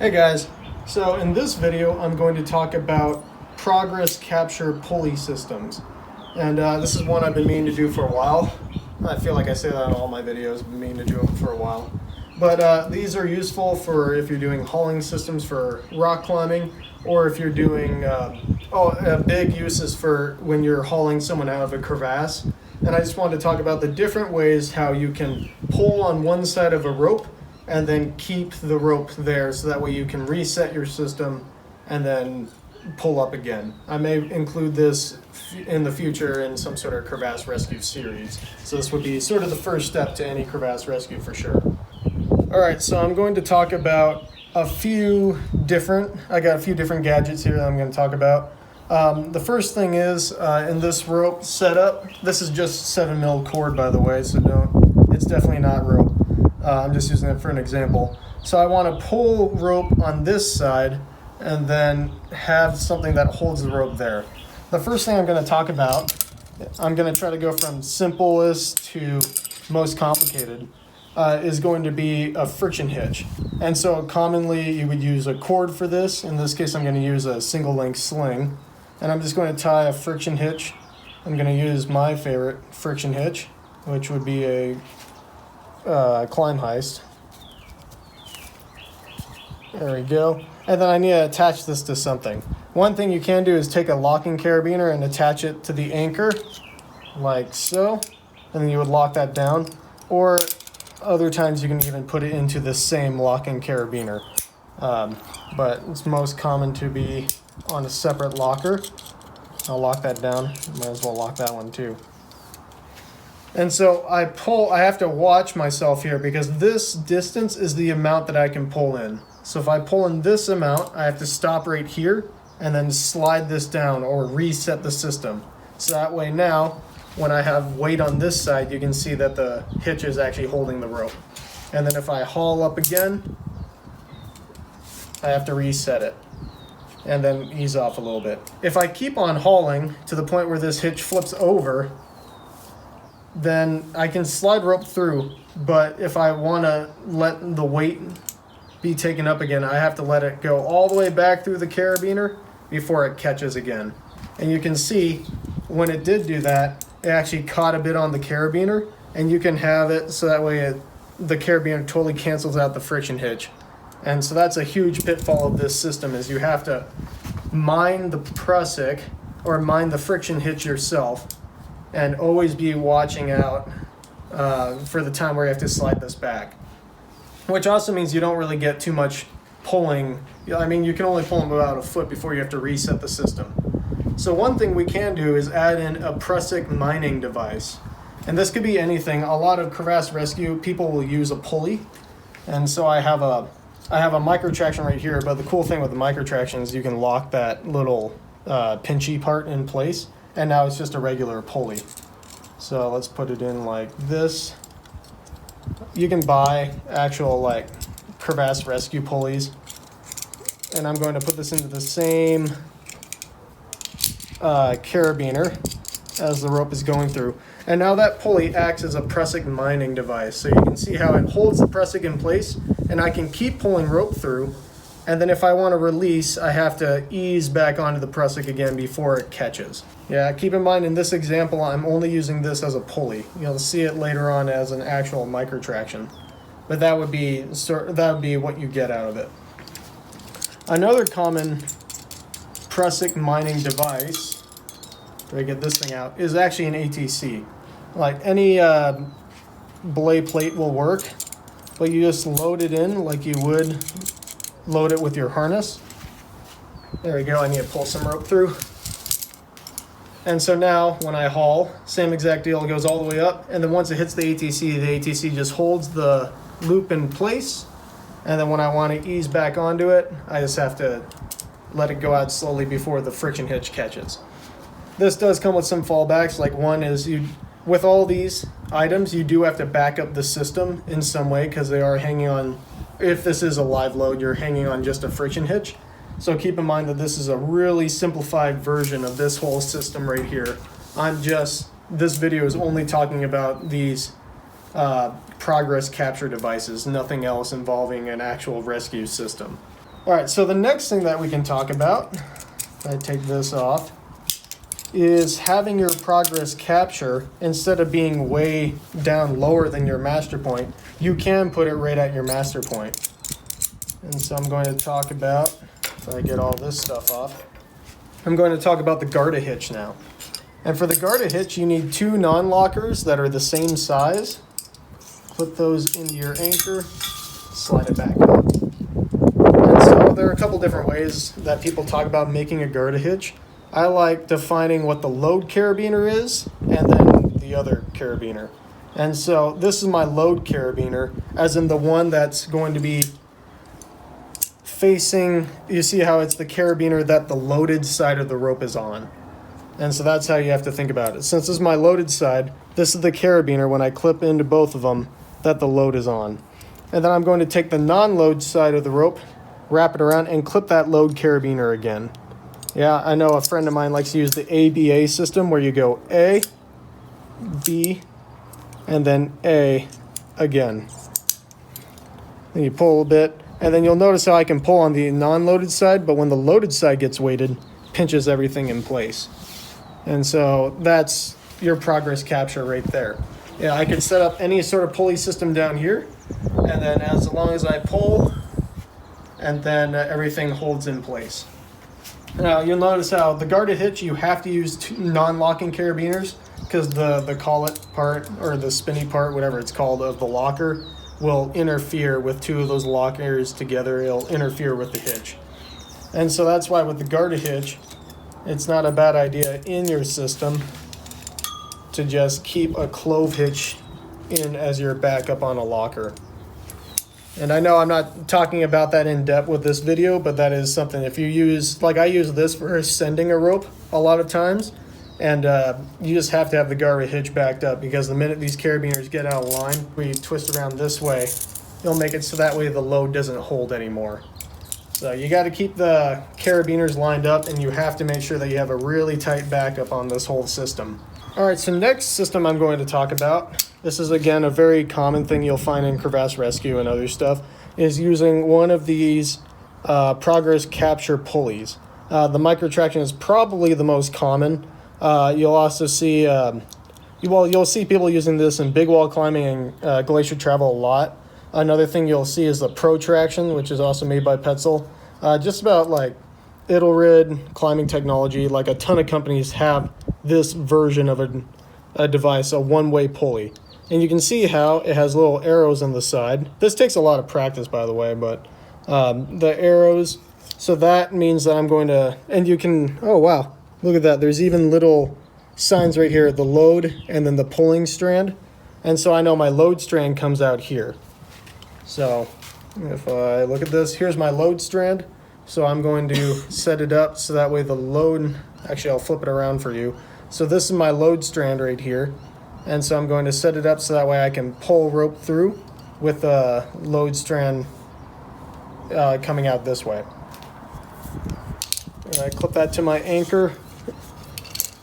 Hey guys, so in this video I'm going to talk about progress capture pulley systems, and this is one I've been meaning to do for a while. I feel like I say that in all my videos, I've been meaning to do them for a while. But these are useful for if you're doing hauling systems for rock climbing, or if you're doing, a big use is for when you're hauling someone out of a crevasse. And I just wanted to talk about the different ways how you can pull on one side of a rope and then keep the rope there, so that way you can reset your system and then pull up again. I may include this in the future in some sort of crevasse rescue series. So this would be sort of the first step to any crevasse rescue for sure. All right, so I'm going to talk about I got a few different gadgets here that I'm going to talk about. The first thing is in this rope setup, this is just 7mm cord, by the way, so it's definitely not rope. I'm just using it for an example. So I want to pull rope on this side and then have something that holds the rope there. The first thing I'm going to talk about, I'm going to try to go from simplest to most complicated, is going to be a friction hitch. And so commonly you would use a cord for this. In this case I'm going to use a single link sling. And I'm just going to tie a friction hitch. I'm going to use my favorite friction hitch, which would be a climb heist. There we go. And then I need to attach this to something. One thing you can do is take a locking carabiner and attach it to the anchor, like so. And then you would lock that down. Or other times you can even put it into the same locking carabiner. But it's most common to be on a separate locker. I'll lock that down. Might as well lock that one too. And so I have to watch myself here because this distance is the amount that I can pull in. So if I pull in this amount, I have to stop right here and then slide this down or reset the system. So that way now, when I have weight on this side, you can see that the hitch is actually holding the rope. And then if I haul up again, I have to reset it and then ease off a little bit. If I keep on hauling to the point where this hitch flips over, then I can slide rope through, but if I want to let the weight be taken up again, I have to let it go all the way back through the carabiner before it catches again. And you can see when it did do that, it actually caught a bit on the carabiner, and you can have it so that way the carabiner totally cancels out the friction hitch. And so that's a huge pitfall of this system, is you have to mine the prusik or mine the friction hitch yourself, and always be watching out for the time where you have to slide this back. Which also means you don't really get too much pulling. I mean, you can only pull them about a foot before you have to reset the system. So one thing we can do is add in a prusik mining device. And this could be anything. A lot of crevasse rescue people will use a pulley. And so I have a micro traction right here, but the cool thing with the micro traction is you can lock that little pinchy part in place. And now it's just a regular pulley. So let's put it in like this. You can buy actual like crevasse rescue pulleys. And I'm going to put this into the same carabiner as the rope is going through. And now that pulley acts as a prusik mining device. So you can see how it holds the prusik in place, and I can keep pulling rope through. And then if I want to release, I have to ease back onto the prusik again before it catches. Yeah, keep in mind in this example, I'm only using this as a pulley. You'll see it later on as an actual micro traction. But that would be what you get out of it. Another common prusik mining device, if I get this thing out, is actually an ATC. Like any belay plate will work, but you just load it in like you would load it with your harness. There we go, I need to pull some rope through. And so now when I haul, same exact deal, it goes all the way up, and then once it hits the ATC just holds the loop in place, and then when I want to ease back onto it, I just have to let it go out slowly before the friction hitch catches. This does come with some fallbacks, like one is with all these items, you do have to back up the system in some way because they are hanging on. If this is a live load, you're hanging on just a friction hitch. So keep in mind that this is a really simplified version of this whole system right here. This video is only talking about these progress capture devices, nothing else involving an actual rescue system. All right, so the next thing that we can talk about, if I take this off, is having your progress capture, instead of being way down lower than your master point, you can put it right at your master point. And so I'm going to talk about, if I get all this stuff off, I'm going to talk about the Garda hitch now. And for the Garda hitch, you need 2 non-lockers that are the same size. Clip those into your anchor, slide it back up. And so there are a couple different ways that people talk about making a Garda hitch. I like defining what the load carabiner is and then the other carabiner. And so this is my load carabiner, as in the one that's going to be facing, you see how it's the carabiner that the loaded side of the rope is on. And so that's how you have to think about it. Since this is my loaded side, this is the carabiner when I clip into both of them that the load is on. And then I'm going to take the non-load side of the rope, wrap it around, and clip that load carabiner again. Yeah, I know a friend of mine likes to use the ABA system where you go A, B, and then A again. Then you pull a bit, and then you'll notice how I can pull on the non-loaded side, but when the loaded side gets weighted, pinches everything in place. And so that's your progress capture right there. Yeah, I can set up any sort of pulley system down here, and then as long as I pull, and then everything holds in place. Now you'll notice how the Garda hitch, you have to use 2 non-locking carabiners, because the collet part, or the spinny part, whatever it's called, of the locker will interfere with 2 of those lockers together. It'll interfere with the hitch. And so that's why with the Garda hitch, it's not a bad idea in your system to just keep a clove hitch in as your backup on a locker. And I know I'm not talking about that in depth with this video, but that is something, if you use, like I use this for sending a rope a lot of times, and you just have to have the Garda hitch backed up, because the minute these carabiners get out of line, we twist around this way, you'll make it so that way the load doesn't hold anymore. So you got to keep the carabiners lined up, and you have to make sure that you have a really tight backup on this whole system. All right, so next system I'm going to talk about, this is again a very common thing you'll find in crevasse rescue and other stuff, is using one of these progress capture pulleys. The micro traction is probably the most common. You'll also see, you'll see people using this in big wall climbing and glacier travel a lot. Another thing you'll see is the Pro Traction, which is also made by Petzl. Just about like Idelrid climbing technology, like a ton of companies have this version of a device, a one-way pulley. And you can see how it has little arrows on the side. This takes a lot of practice, by the way, but the arrows, so that means that I'm going to, and you can, oh wow, look at that. There's even little signs right here, the load and then the pulling strand. And so I know my load strand comes out here. So if I look at this, here's my load strand. So I'm going to set it up so that way the load, actually I'll flip it around for you. So this is my load strand right here. And so I'm going to set it up so that way I can pull rope through with the load strand coming out this way. And I clip that to my anchor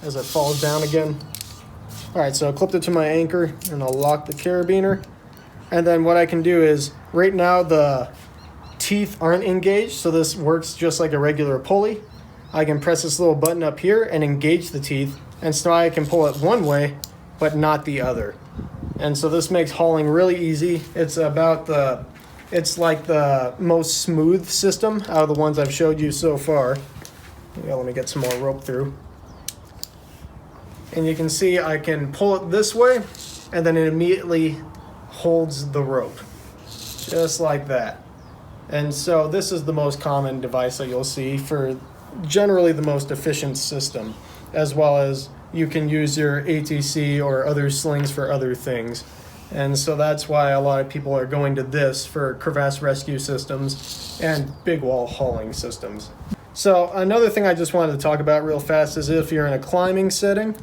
as it falls down again. All right, so I clipped it to my anchor, and I'll lock the carabiner. And then what I can do is, right now the teeth aren't engaged, so this works just like a regular pulley. I can press this little button up here and engage the teeth, and so I can pull it one way, but not the other. And so this makes hauling really easy. It's like the most smooth system out of the ones I've showed you so far. Yeah, let me get some more rope through. And you can see I can pull it this way, and then it immediately holds the rope, just like that. And so this is the most common device that you'll see for generally the most efficient system, as well as you can use your ATC or other slings for other things. And so that's why a lot of people are going to this for crevasse rescue systems and big wall hauling systems. So another thing I just wanted to talk about real fast is if you're in a climbing setting,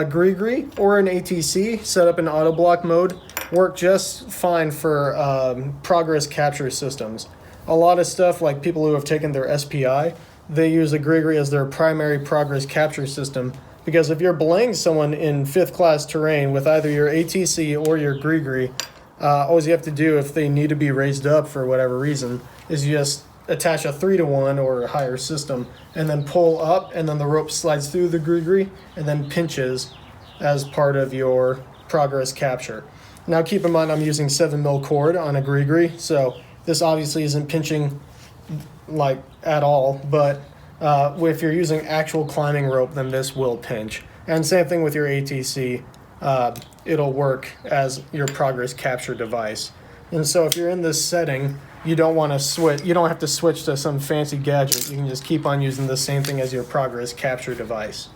Gree or an ATC set up in auto block mode work just fine for progress capture systems. A lot of stuff, like people who have taken their SPI, they use a Gree as their primary progress capture system, because if you're belaying someone in 5th class terrain with either your ATC or your Gree, all you have to do if they need to be raised up for whatever reason is you just attach a 3-to-1 or a higher system, and then pull up, and then the rope slides through the gree and then pinches as part of your progress capture. Now keep in mind I'm using 7mm cord on a gree, so this obviously isn't pinching like at all, but if you're using actual climbing rope, then this will pinch. And same thing with your ATC, it'll work as your progress capture device. And so if you're in this setting, you don't want to switch. You don't have to switch to some fancy gadget. You can just keep on using the same thing as your progress capture device.